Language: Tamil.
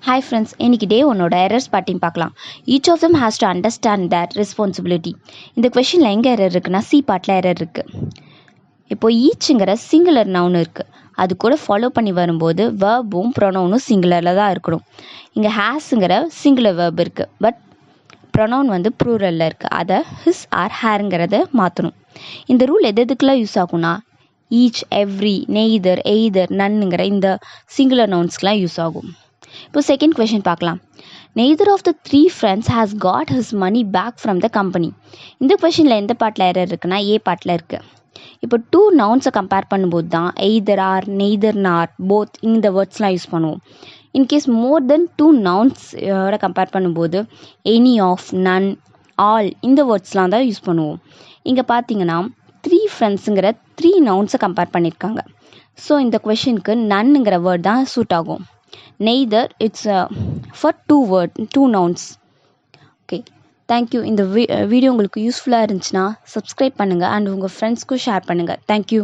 Hi friends, இன்னைக்கு டே ஒன்னோட எரர்ஸ் பற்றியும் பார்க்கலாம். Each of them has to understand that responsibility. இந்த கொஷினில் எங்கே எரர் இருக்குன்னா சி பார்ட்டில் எரர் இருக்குது. இப்போ ஈச்சுங்கிற சிங்குலர் நவுன் இருக்குது, அது கூட ஃபாலோ பண்ணி வரும்போது வேர்பும் ப்ரொனவுனும் சிங்குலரில் தான் இருக்கணும். இங்கே ஹேஸுங்கிற சிங்குலர் வேர்ப் இருக்குது, பட் ப்ரொனவுன் வந்து ப்ளூரலில் இருக்குது. அதை ஹிஸ் ஆர் ஹேருங்கிறத மாற்றணும். இந்த ரூல் எதுக்கெல்லாம் யூஸ் ஆகும்னா ஈச், எவ்ரி, நெய்தர், எய்தர், நன்னுங்கிற இந்த சிங்குலர் நவுன்ஸ்க்கெலாம் யூஸ் ஆகும். இப்போ செகண்ட் கொஷின் பார்க்கலாம். Neither of the three friends has got his money back from the company. இந்த கொஷினில் எந்த பார்ட்டில் எரர் இருக்குன்னா ஏ பார்ட்டில் இருக்குது. இப்போ டூ நவுன்ஸை கம்பேர் பண்ணும்போது தான் either or, neither or, both இந்த வேர்ட்ஸ்லாம் யூஸ் பண்ணுவோம். இன்கேஸ் மோர் தென் டூ நவுன்ஸோட கம்பேர் பண்ணும்போது எனி ஆஃப், நன், ஆல் இந்த வேர்ட்ஸ்லாம் தான் யூஸ் பண்ணுவோம். இங்கே பார்த்தீங்கன்னா த்ரீ ஃப்ரெண்ட்ஸுங்கிற த்ரீ நவுன்ஸை கம்பேர் பண்ணியிருக்காங்க. ஸோ இந்த கொஷினுக்கு நன்னுங்கிற வேர்ட் தான் சூட் ஆகும். Neither, it's for two nouns. Okay, thank you. இந்த வீடியோ உங்களுக்கு யூஸ்ஃபுல்லாக இருந்துச்சுன்னா சப்ஸ்கிரைப் பண்ணுங்கள் அண்ட் உங்கள் ஃப்ரெண்ட்ஸ்க்கும் ஷேர் பண்ணுங்கள். தேங்க்யூ.